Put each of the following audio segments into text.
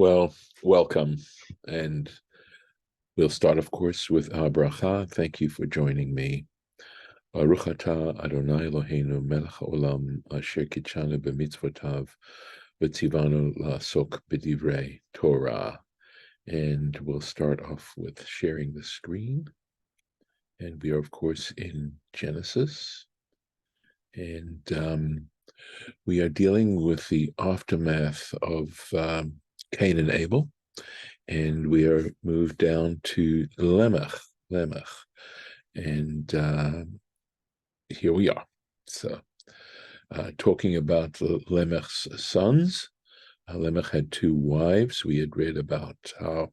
Well, welcome. And we'll start, of course, with our bracha. Thank you for joining me. Baruch atah Adonai Eloheinu melech haolam asher kitshanu b'mitzvotav v'tzivanu la'asok b'divrei Torah. And we'll start off with sharing the screen. And we are, of course, in Genesis. And we are dealing with the aftermath of Cain and Abel. And we are moved down to Lemech. And here we are. So, talking about Lemech's sons. Lemech had two wives. We had read about how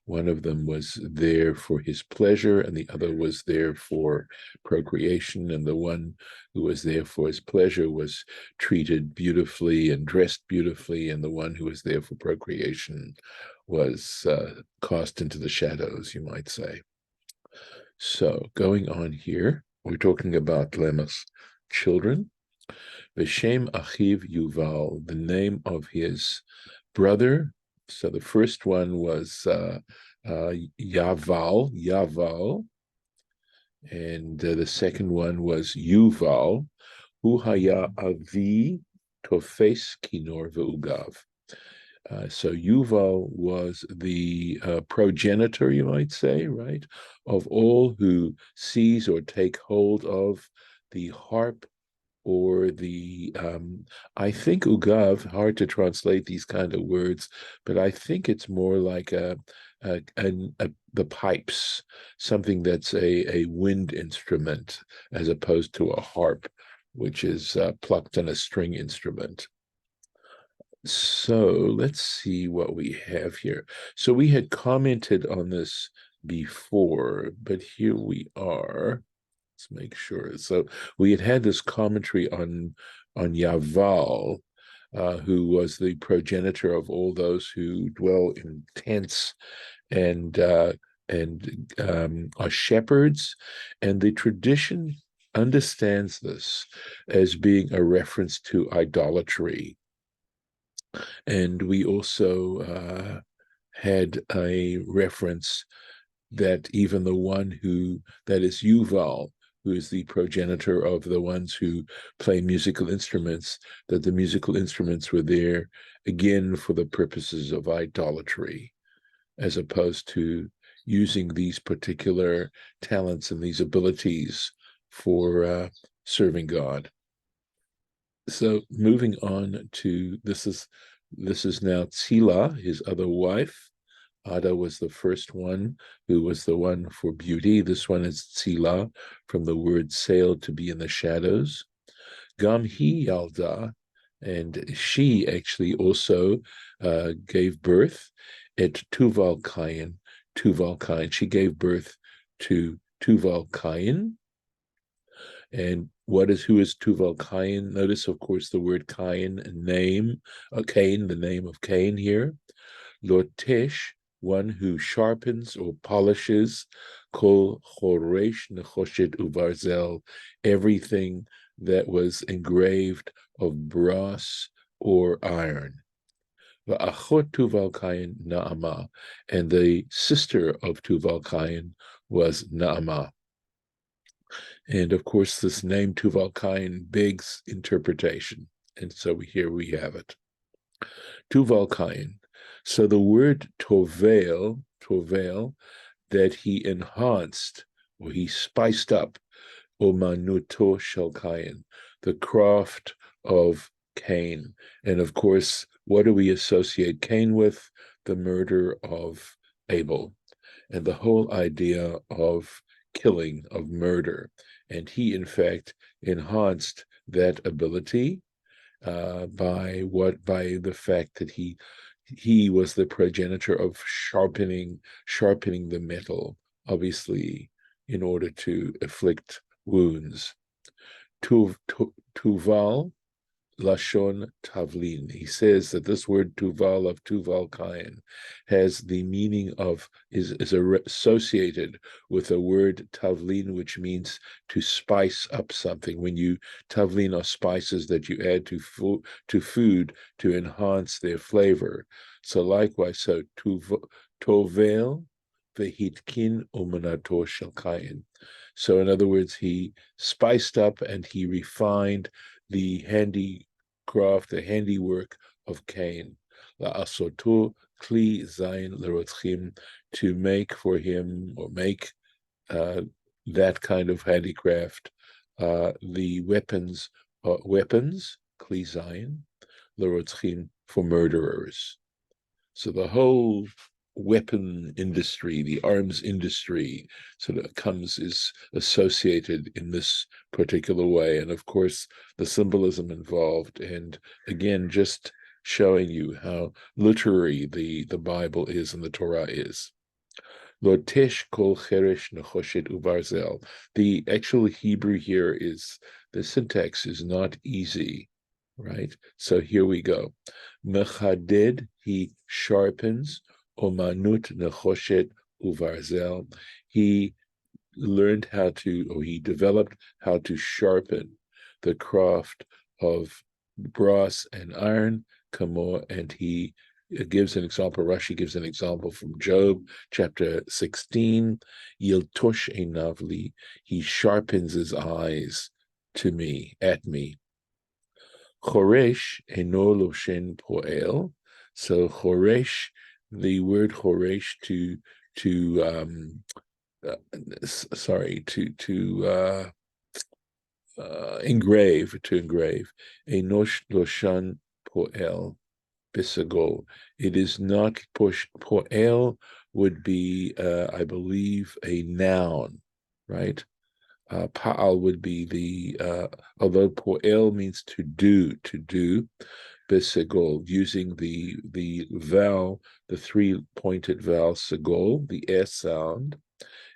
one of them was there for his pleasure and the other was there for procreation. And the one who was there for his pleasure was treated beautifully and dressed beautifully. And the one who was there for procreation was cast into the shadows, you might say. So going on here, we're talking about Lemech's children. V'shem achiv Yuval, the name of his brother. So the first one was Yaval, and the second one was Yuval. Hu haya avi tofes kinor ve'ugav. So Yuval was the progenitor, you might say, right, of all who seize or take hold of the harp or the, I think ugav, hard to translate these kind of words, but I think it's more like the pipes, something that's a wind instrument as opposed to a harp, which is plucked on a string instrument. So let's see what we have here. So we had commented on this before, but here we are. Let's make sure. So we had this commentary on Yaval, who was the progenitor of all those who dwell in tents and are shepherds, and the tradition understands this as being a reference to idolatry. And we also had a reference that even the one that is Yuval, who is the progenitor of the ones who play musical instruments, that the musical instruments were there again for the purposes of idolatry, as opposed to using these particular talents and these abilities for serving God. So moving on to this is now Tzila, his other wife. Ada was the first one, who was the one for beauty. This one is Tzila, from the word sail, to be in the shadows. Gam hi yalda, and she actually also gave birth at Tuval Cain. She gave birth to Tuval Cain. And who is Tuval Cain? Notice, of course, the word Cain, name, Cain, the name of Cain here. Lotesh, one who sharpens or polishes, kol choresh nechoshet uvarzel, everything that was engraved of brass or iron. Va'achot Tuval Cain Naamah, and the sister of Tuval Cain was Naamah. And of course, this name Tuval Cain begs interpretation. And so here we have it. Tuval Cain. So the word tovel, that he enhanced or he spiced up, omanuto shel Cain, the craft of Cain. And of course, what do we associate Cain with? The murder of Abel and the whole idea of killing, of murder. And he, in fact, enhanced that ability by the fact that he was the progenitor of sharpening the metal, obviously, in order to inflict wounds. Tuval, Lashon Tavlin. He says that this word Tuval of Tuval Cain has the meaning of, is associated with a word Tavlin, which means to spice up something. When you, Tavlin are spices that you add to food to enhance their flavor. So likewise, so Tovel vehitkin umanato shel Cain. So in other words, he spiced up and he refined the handicraft, the handiwork of Cain. La'asoto kli zayin lerotzchim, to make for him, or make that kind of handicraft, the weapons, kli zayin lerotzchim, for murderers. So the whole weapon industry, the arms industry, sort of is associated in this particular way. And of course, the symbolism involved, and again, just showing you how literary the Bible is and the Torah is. Lotesh kol cheresh nechoshet ubarzel. The actual Hebrew here is, the syntax is not easy, right? So here we go. Mechaded, he sharpens. Omanut nechoshet uvarzel. He learned how to, or he developed how to sharpen the craft of brass and iron. Kamo, and he gives an example. Rashi gives an example from Job chapter 16. Yiltosh einavli. He sharpens his eyes to me, at me. Choresh eno loshen poel. So choresh, the word choresh, to engrave, enosh loshan poel bisagol. It is not push. Poel would be, I believe, a noun, right? Pa'al would be the, although poel means to do, besegol, using the vowel, the three-pointed vowel segol, the S sound.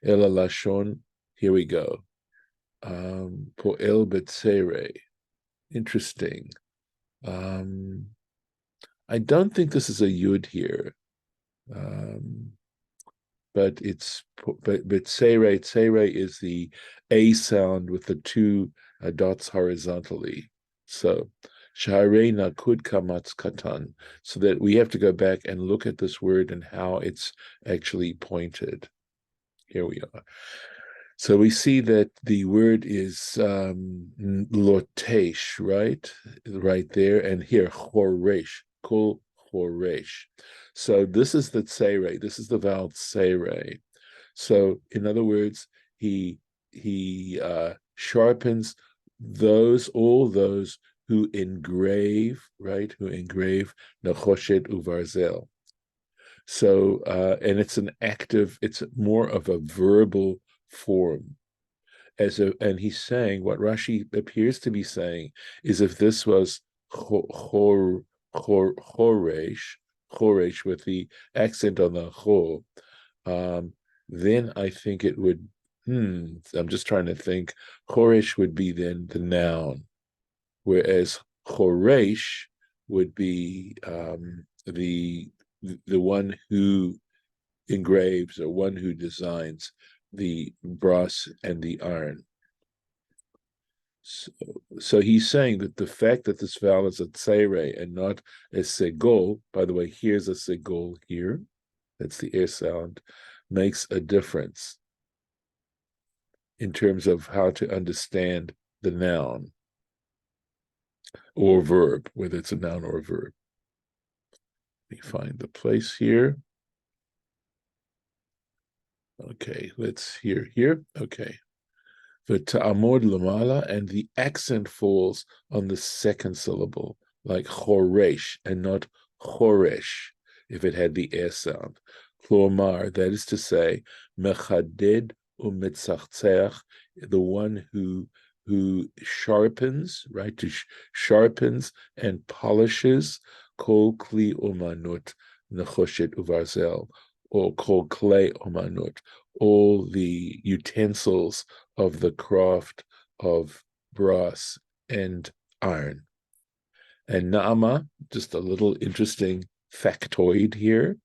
Ela lashon, here we go. Poel betzere. Interesting. I don't think this is a yud here. But it's, but tsere is the A sound with the two dots horizontally. So Shahare nakud kamatz katan, so that we have to go back and look at this word and how it's actually pointed. Here we are. So we see that the word is lotesh, right there, and here choresh, kol choresh. So this is the tsere, this is the vowel tsere. So in other words, he sharpens all those who engrave, who engrave nechoshet uvarzel. So and it's an active, it's more of a verbal form. And he's saying, what Rashi appears to be saying is, if this was choresh with the accent on the cho, then I think it would, I'm just trying to think, choresh would be then the noun, whereas choresh would be the one who engraves, or one who designs the brass and the iron. So he's saying that the fact that this vowel is a tsere and not a segol, by the way, here's a segol here, that's the air sound, makes a difference in terms of how to understand the noun or verb, whether it's a noun or a verb. Let me find the place here. Okay, let's hear here. Okay. V'ta'amod lamala, and the accent falls on the second syllable, like choresh and not choresh, if it had the air sound. Klomar, that is to say, mechaded u'mitzachtzech, the one who sharpens, sharpens and polishes, kol kli umanut nechoshet uvarzel, or kol klei umanut, all the utensils of the craft of brass and iron. And Naama, just a little interesting factoid here,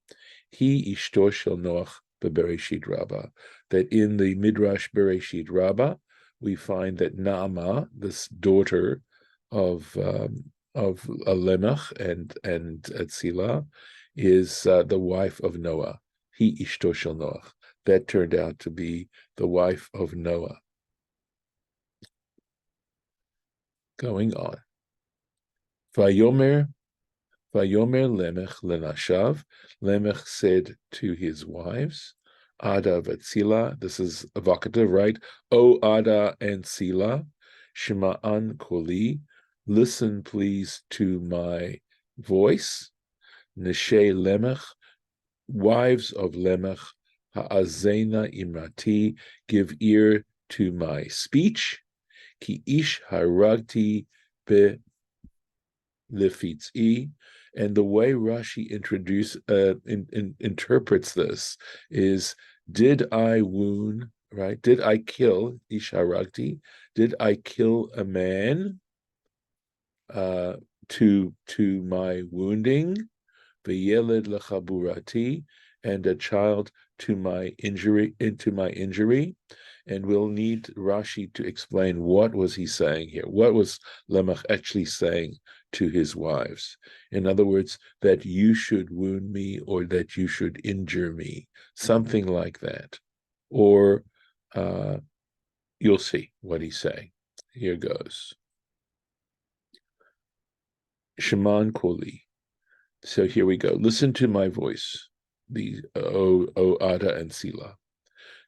he ishto shel Noach beBereshit Rabbah, that in the Midrash Bereshit Rabbah, we find that Naama, this daughter of Lemech and Atzila, is the wife of Noah. He ishto shel Noach. That turned out to be the wife of Noah. Going on. Vayomer Lemech lenashav. Lemech said to his wives, Ada v'Tzila. This is evocative, right? O Ada and Tzila, Shema'an koli. Listen, please, to my voice. Neshei Lemech, wives of Lemech, ha'azena imrati. Give ear to my speech. Ki ish haragti be Lefitzi, and the way Rashi interprets this is, did I wound, right? Did I kill, Isharagti? Did I kill a man to my wounding? V'yeled lechaburati, and a child to my injury, and we'll need Rashi to explain what was he saying here. What was Lemech actually saying to his wives? In other words, that you should wound me or that you should injure me, something like that. Or you'll see what he's saying. Here goes. Shema'an koli. So here we go. Listen to my voice, the O Ada and Sila.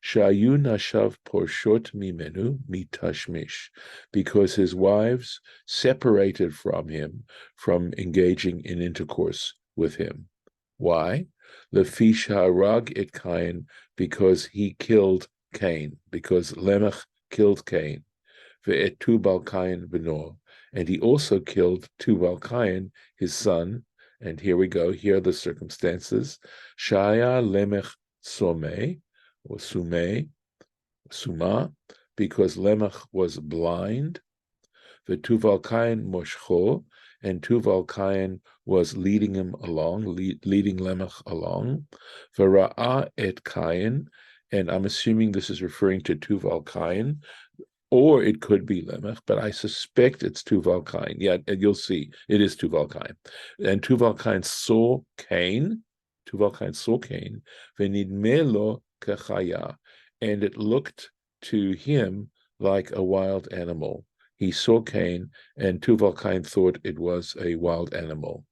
Shayu nashav porshot mimenu mitashmish, because his wives separated from him from engaging in intercourse with him. Why? Lefish harag et Cain, because he killed Cain, because Lemech killed Cain. Ve'et Tubal Cain beno, and he also killed Tubal Cain, his son. And here we go. Here are the circumstances. Shaya Lemech Someh, or Suma, because Lemech was blind. The Tuval Cain Moshcho, and Tuval Cain was leading him along, leading Lemech along. V'ra'ah et Cain, and I'm assuming this is referring to Tuval Cain, or it could be Lemech, but I suspect it's Tuval Cain. Yeah, and you'll see, it is Tuval Cain. And Tuval Cain saw Cain, v'nidmeh lo kechaya, and it looked to him like a wild animal. He saw Cain, and Tuval Cain thought it was a wild animal.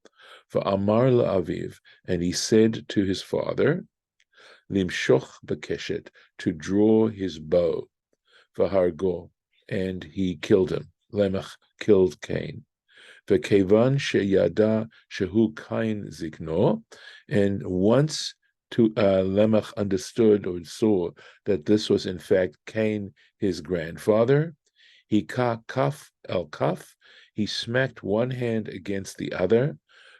V'amar la'aviv, and he said to his father, limshoch bekeshet, to draw his bow. V'hargo, and he killed him. Lemech killed Cain. V'kevan sheyada shehu Cain zikno, and once Lemech understood or saw that this was in fact Cain, his grandfather, he ka kaf el kaf, he smacked one hand against the other.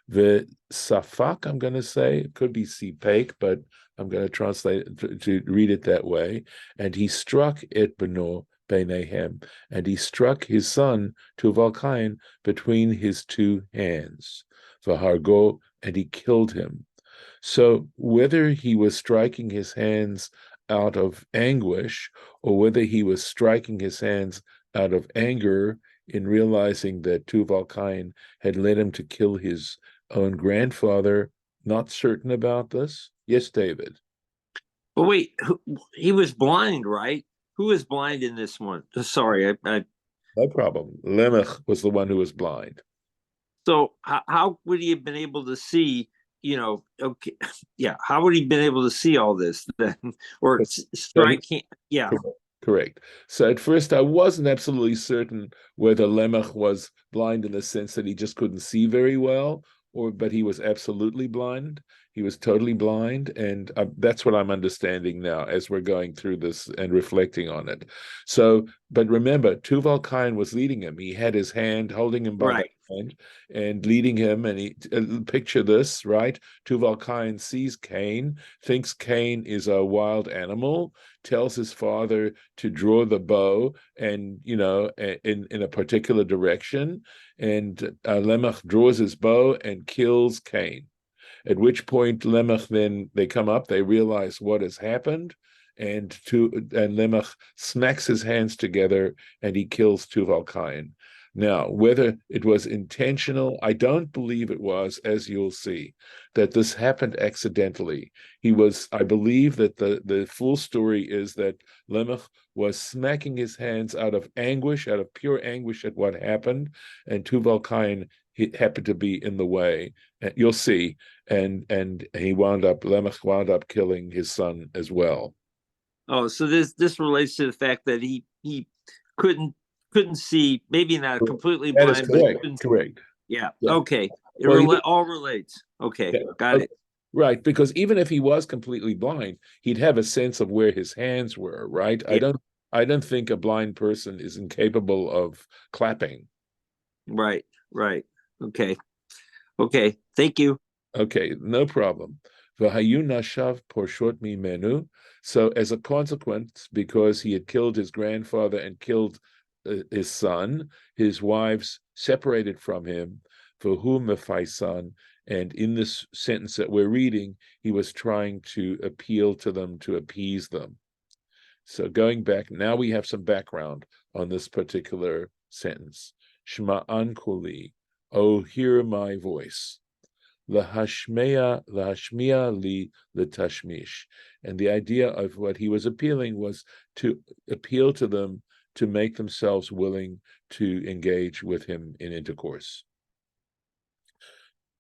The safak, I'm going to say, it could be sipek, but I'm going to translate it to read it that way. And he struck et beno beinehem, and he struck his son Tuval Cain between his two hands. V'hargo, and he killed him. So whether he was striking his hands out of anguish or whether he was striking his hands out of anger in realizing that Tuval Cain had led him to kill his own grandfather, not certain about this. Yes, David. But wait, he was blind, right? Who was blind in this one? Sorry, No problem. Lemech was the one who was blind. So how would he have been able to see? Okay, yeah. How would he have been able to see all this then, or striking? Yeah, correct. So at first, I wasn't absolutely certain whether Lemech was blind in the sense that he just couldn't see very well, but he was absolutely blind. He was totally blind, and that's what I'm understanding now as we're going through this and reflecting on it. So, but remember, Tuval Cain was leading him. He had his hand, holding him by the Right. hand, and leading him. And he picture this, right? Tuval Cain sees Cain, thinks Cain is a wild animal, tells his father to draw the bow, and in a particular direction, and Lemech draws his bow and kills Cain. At which point Lemech, then they come up, they realize what has happened, and Lemech smacks his hands together and he kills Tuval Cain. Now, whether it was intentional, I don't believe it was, as you'll see, that this happened accidentally. I believe that the full story is that Lemech was smacking his hands out of anguish, out of pure anguish at what happened, and Tuval Cain happened to be in the way. And you'll see, and Lemech wound up killing his son as well. Oh, so this relates to the fact that he couldn't couldn't see, maybe not completely That is blind, but correct. couldn't. Correct. Yeah. Yeah. Okay. It Well, all relates. Okay. yeah. Got Okay. it. Right, because even if he was completely blind, he'd have a sense of where his hands were, right? Yeah. I don't think a blind person is incapable of clapping. Right. Right. Okay. Okay. Thank you. Okay, no problem. V'hayu nashav porshot mimenu. So as a consequence, because he had killed his grandfather and killed his son, his wives separated from him. V'hu mefaisan. And in this sentence that we're reading, he was trying to appeal to them, to appease them. So going back, now we have some background on this particular sentence. Shema ankuli, oh, hear my voice. Lahashmia li litashmish. And the idea of what he was appealing was to appeal to them to make themselves willing to engage with him in intercourse.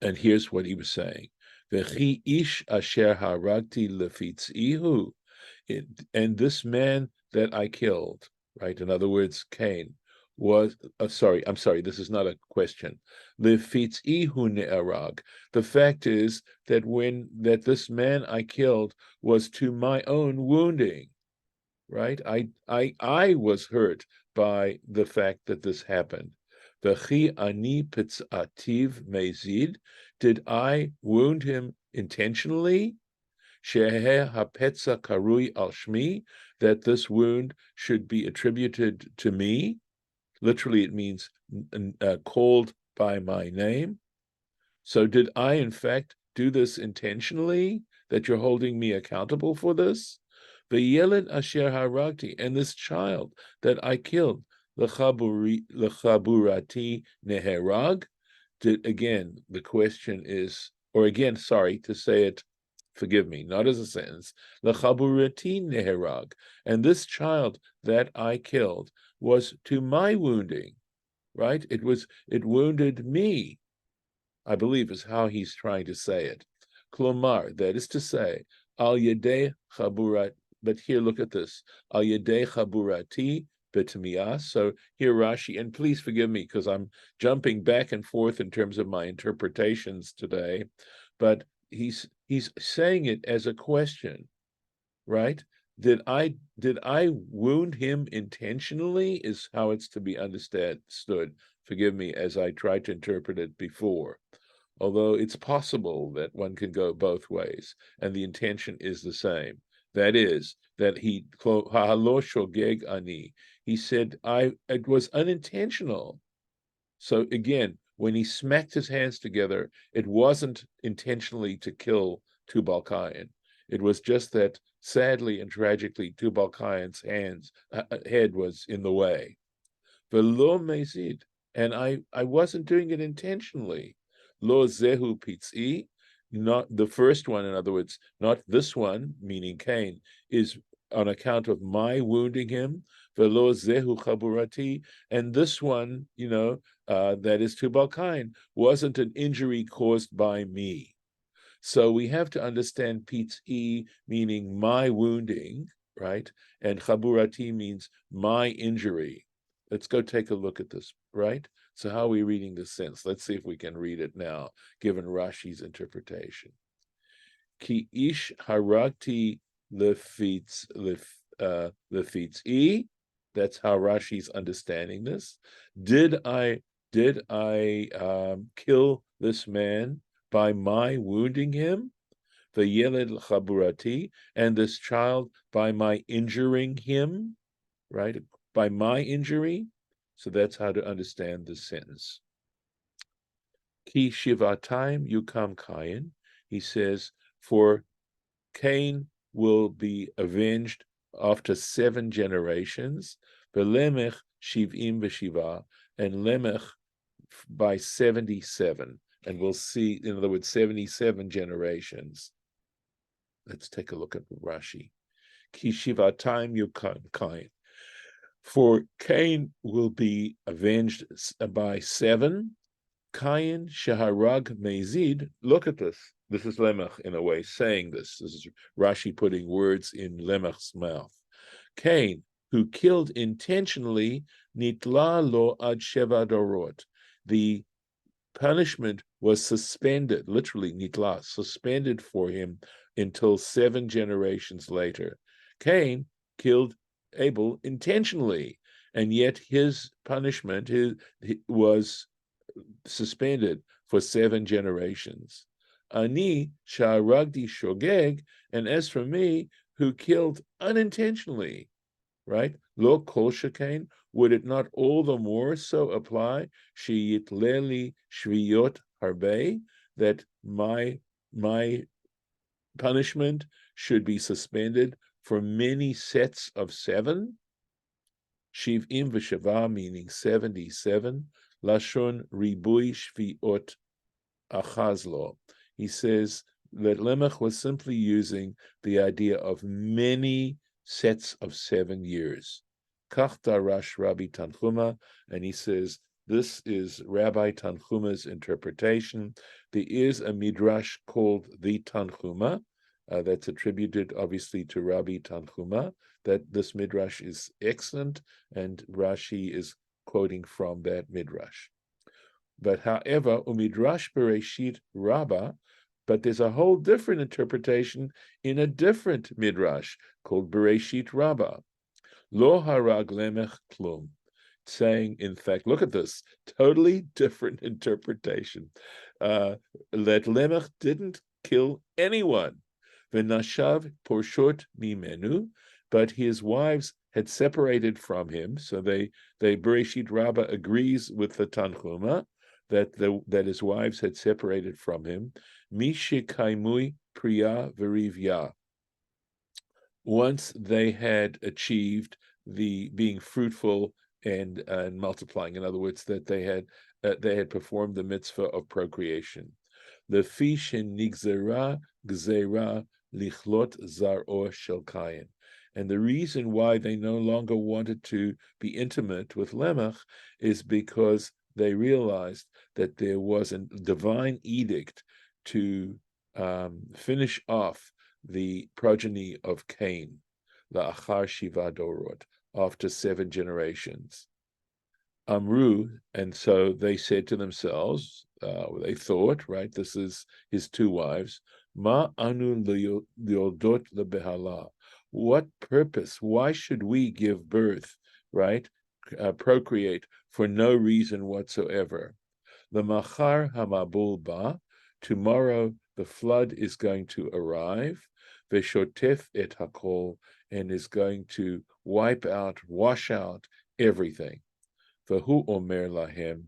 And here's what he was saying. V'chi ish asher haragti lefitz'ihu. And this man that I killed, right? In other words, Cain, was I'm sorry, this is not a question. Lefitz'ihu ne'arag. The fact is that this man I killed was to my own wounding, right? I was hurt by the fact that this happened. V'chi ani pitzativ mezid. Did I wound him intentionally? Sheheh hapetza karui al shmi, that this wound should be attributed to me. Literally, it means called by my name. So did I, in fact, do this intentionally, that you're holding me accountable for this? V'yeled asher haragti, and this child that I killed, lechaburati neherag. Again, the question is, or again, sorry to say it, forgive me, not as a sentence, lechaburati neherag, and this child that I killed was to my wounding, right? It wounded me, I believe is how he's trying to say it. Klomar, that is to say, al yedei chaburat, but here look at this, al yedei chaburati betmiyah. So here Rashi, and please forgive me because I'm jumping back and forth in terms of my interpretations today, but he's saying it as a question, right? Did I wound him intentionally is how it's to be understood. Forgive me as I tried to interpret it before. Although it's possible that one can go both ways, and the intention is the same. That is, that he ani. He said, it was unintentional. So again, when he smacked his hands together, it wasn't intentionally to kill Tubal Cain. It was just that, sadly and tragically, Tubal Cain's head was in the way. Velo mezid, and I wasn't doing it intentionally. Lo zehu pitzi, not the first one, in other words, not this one, meaning Cain, is on account of my wounding him. Velo zehu chaburati, and this one, that is Tubal Cain, wasn't an injury caused by me. So we have to understand pitzi meaning my wounding, right? And chaburati means my injury. Let's go take a look at this, right? So how are we reading this sense? Let's see if we can read it now, given Rashi's interpretation. Ki ish haragti lefitz That's how Rashi's understanding this. Did I kill this man by my wounding him? The Yeled Chaburati, and this child by my injuring him, right? By my injury. So that's how to understand this sentence. Ki shivatayim yukam Cain. He says, for Cain will be avenged after 7 generations. Lemech shivim v'shiva, and Lemech by 77. And we'll see, in other words, 77 generations. Let's take a look at Rashi. Ki shivatayim yukam Cain. For Cain will be avenged by 7. Cain shaharag mezid. Look at this. This is Lemech, in a way, saying this. This is Rashi putting words in Lemech's mouth. Cain, who killed intentionally, nitla lo ad sheva dorot. The punishment was suspended, literally nitla, suspended for him until 7 generations later. Cain killed Abel intentionally, and yet his punishment was suspended for 7 generations. Ani sharagdi shogeg, and as for me, who killed unintentionally, right? Lo kol shekain, would it not all the more so apply sheyitleli shviyot harbe, that my punishment should be suspended for many sets of 7? Shivim v'shava, meaning 77. Lashon ribui shviot achazlo. He says that Lemech was simply using the idea of many sets of 7 years. Kach darash Rabbi Tanchuma, and he says this is Rabbi Tanchuma's interpretation. There is a midrash called the Tanchuma that's attributed obviously to Rabbi Tanchuma. That this midrash is excellent, and Rashi is quoting from that midrash. But however, umidrash bereshit Rabbah, but there's a whole different interpretation in a different midrash called Bereshit Rabbah. Lo harag lemech klum, saying, in fact, look at this, totally different interpretation. That Lemech didn't kill anyone. V'nashav porshot mimenu, but his wives had separated from him. So they Bereshit Rabbah agrees with the Tanchuma that his wives had separated from him. Mishikaimui priya verivya. Once they had achieved the being fruitful and multiplying, in other words, that they had performed the mitzvah of procreation. Lefi shenigzera gzera lichlot zaro shel Cain. And the reason why they no longer wanted to be intimate with Lemech is because they realized that there was a divine edict to finish off the progeny of Cain, la'achar shiva dorot, after 7 generations. Amru, and so they said to themselves, they thought, right, this is his 2 wives, ma anu liodot lebehala. What purpose? Why should we give birth, right? Procreate for no reason whatsoever. The machar hamabul ba, tomorrow the flood is going to arrive. Veshotef et hakol, and is going to wipe out, wash out everything. Vahu omer lahem,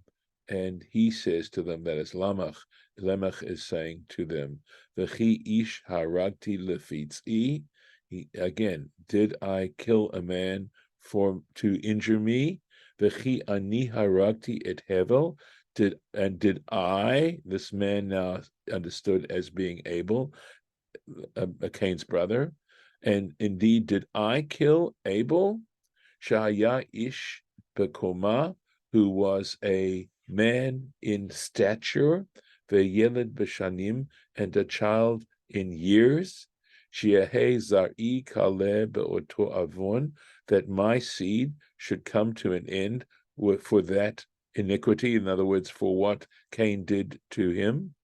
and he says to them, that is Lemech. Lemech is saying to them, V'chi ish haragti lefitz'i. Again, did I kill a man to injure me? V'chi ani haragti et Hevel. Did I, this man now understood as being Abel, Cain's brother, and indeed did I kill Abel? Shaya ish bekoma, who was a man in stature, ve'yeled b'shanim, and a child in years. Shiahei zar'i kaleh be'oto avon, that my seed should come to an end for that iniquity, in other words, for what Cain did to him.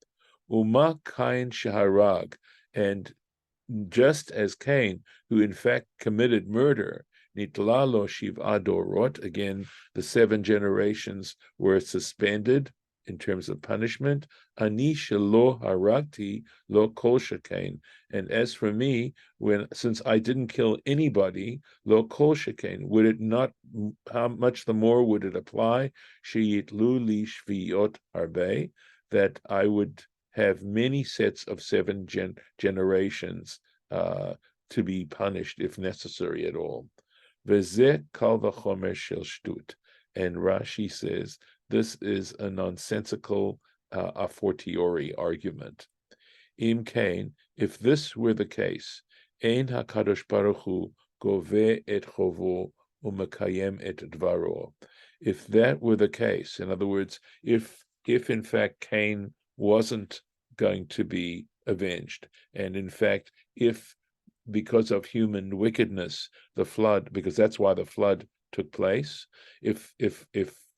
Uma Cain shaharag, And just as Cain, who in fact committed murder, nitla lo shiv'a dorot, again, the 7 generations were suspended in terms of punishment. Ani shelo haragti lo kol shekain. And as for me, since I didn't kill anybody, lo kol shekain, would it not, how much the more would it apply? Sheyitlu li shviot harbe, that I would have many sets of 7 generations to be punished if necessary at all. V'zeh kal v'chomer shel shtut. And Rashi says this is a nonsensical a fortiori argument. Im Cain, if this were the case, ein hakadosh baruch hu gove et chovo u'mekayem et dvaro. If that were the case, in other words, if in fact Cain wasn't going to be avenged, and in fact, if because of human wickedness, the flood, because that's why the flood took place, if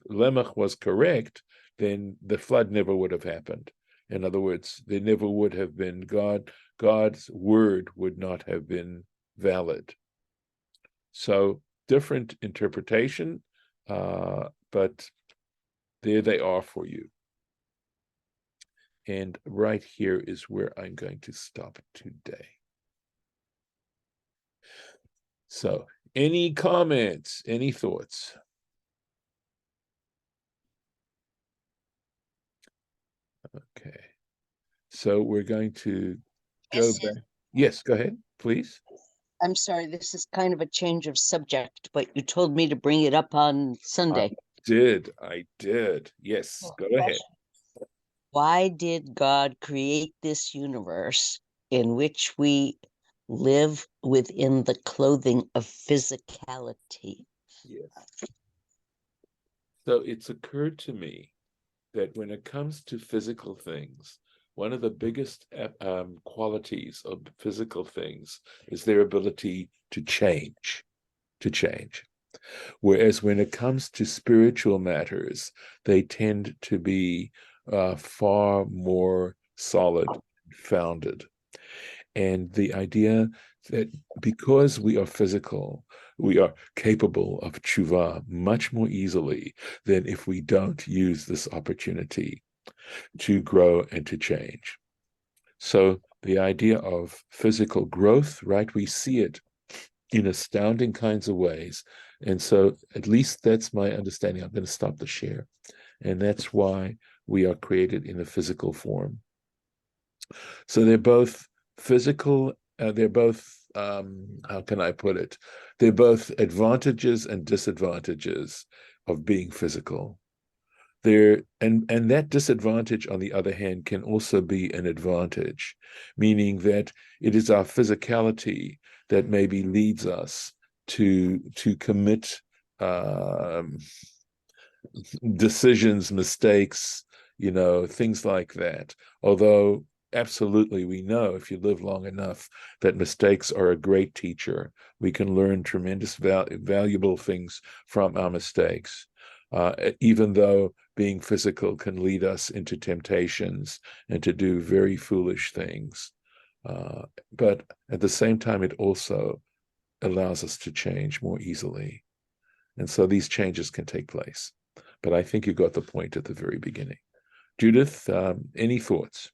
Lemech was correct, then the flood never would have happened. In other words, there never would have been God's word would not have been valid. So different interpretation, but there they are for you. And right here is where I'm going to stop today. So, any comments, any thoughts? Okay. So we're going to go back. Yes, go ahead, please. I'm sorry, this is kind of a change of subject, but you told me to bring it up on Sunday. I did. Yes, go ahead. Why did God create this universe in which we live within the clothing of physicality? Yes. So it's occurred to me that when it comes to physical things, one of the biggest qualities of physical things is their ability to change. Whereas when it comes to spiritual matters, they tend to be far more solid, founded. And the idea that because we are physical, we are capable of tshuva much more easily than if we don't use this opportunity to grow and to change. So the idea of physical growth, right? We see it in astounding kinds of ways. And so at least that's my understanding. I'm going to stop the share. And that's why we are created in a physical form. So they're both physical, they're both, how can I put it? They're both advantages and disadvantages of being physical. And that disadvantage, on the other hand, can also be an advantage, meaning that it is our physicality that maybe leads us to commit decisions, mistakes, things like that. Although absolutely we know, if you live long enough, that mistakes are a great teacher. We can learn tremendous valuable things from our mistakes, even though being physical can lead us into temptations and to do very foolish things. But at the same time, it also allows us to change more easily. And so these changes can take place. But I think you got the point at the very beginning. Judith, any thoughts?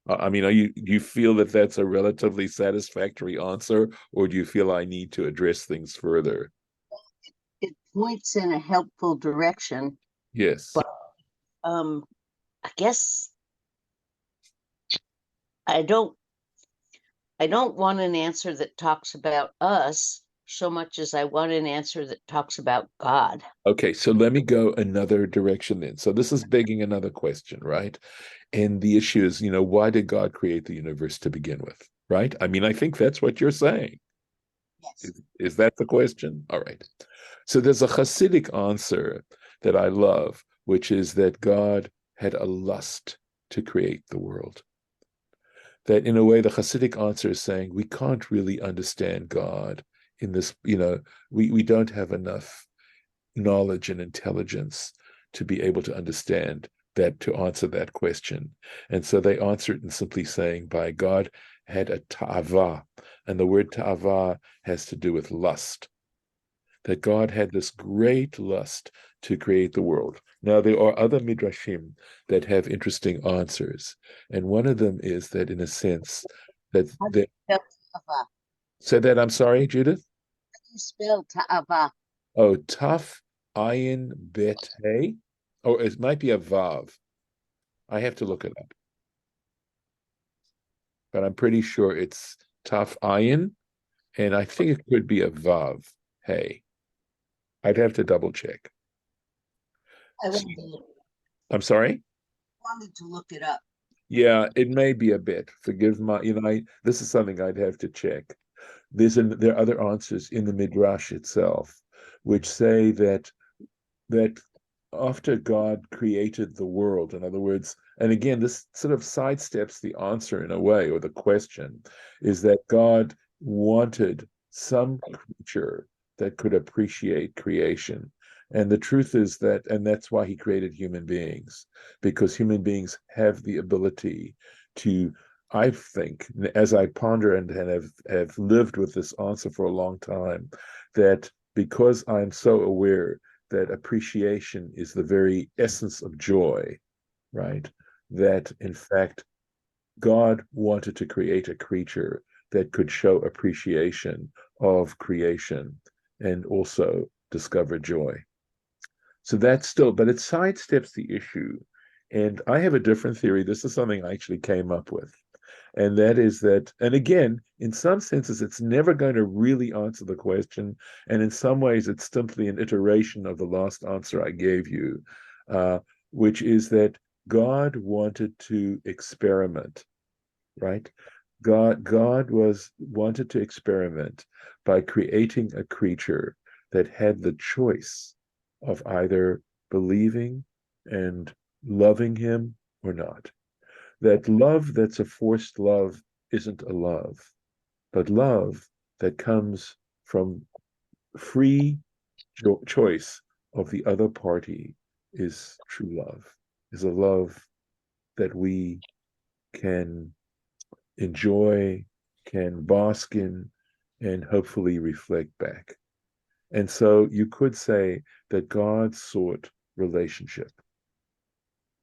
I mean, do you feel that that's a relatively satisfactory answer, or do you feel I need to address things further? It points in a helpful direction. Yes. But I guess I don't want an answer that talks about us so much as I want an answer that talks about God. Okay, so let me go another direction then. So this is begging another question, right? And the issue is, why did God create the universe to begin with, right? I mean, I think that's what you're saying. Yes. Is that the question? All right. So there's a Hasidic answer that I love, which is that God had a lust to create the world. That in a way, the Hasidic answer is saying we can't really understand God in this, we don't have enough knowledge and intelligence to be able to understand that to answer that question. And so they answer it in simply saying, by God had a ta'ava, and the word ta'ava has to do with lust. That God had this great lust to create the world. Now, there are other midrashim that have interesting answers, and one of them is that, in a sense, that How do you spell ta'ava? say that. I'm sorry, Judith. How do you spell ta'ava? Oh, tough ayin bet hey. Oh, it might be a vav. I have to look it up, but I'm pretty sure it's tough ayin, and I think it could be a vav hey. I'd have to double check. I wanted to look, I'm sorry. wanted to look it up. Yeah, it may be a bit. Forgive my, this is something I'd have to check. There are other answers in the Midrash itself, which say that after God created the world, in other words, and again, this sort of sidesteps the answer in a way, or the question, is that God wanted some creature that could appreciate creation. And the truth is that, and that's why he created human beings, because human beings have the ability to, I think, as I ponder and have lived with this answer for a long time, that because I'm so aware that appreciation is the very essence of joy, right? That in fact, God wanted to create a creature that could show appreciation of creation and also discover joy. So that's still, but it sidesteps the issue. And I have a different theory. This is something I actually came up with. And that is that, and again, in some senses, it's never going to really answer the question. And in some ways, it's simply an iteration of the last answer I gave you, which is that God wanted to experiment, right? God wanted to experiment by creating a creature that had the choice of either believing and loving him or not. That love that's a forced love isn't a love, but love that comes from free choice of the other party is true love, is a love that we can enjoy, can bask in, and hopefully reflect back. And so you could say that God sought relationship,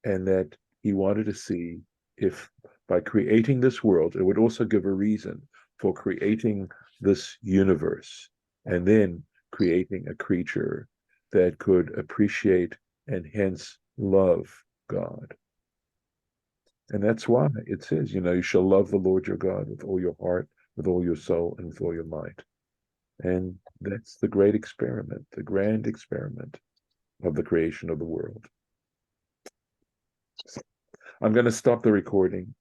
and that he wanted to see if by creating this world, it would also give a reason for creating this universe and then creating a creature that could appreciate and hence love God. And that's why it says, you shall love the Lord your God with all your heart, with all your soul, and with all your might. And that's the great experiment, the grand experiment of the creation of the world. So I'm going to stop the recording.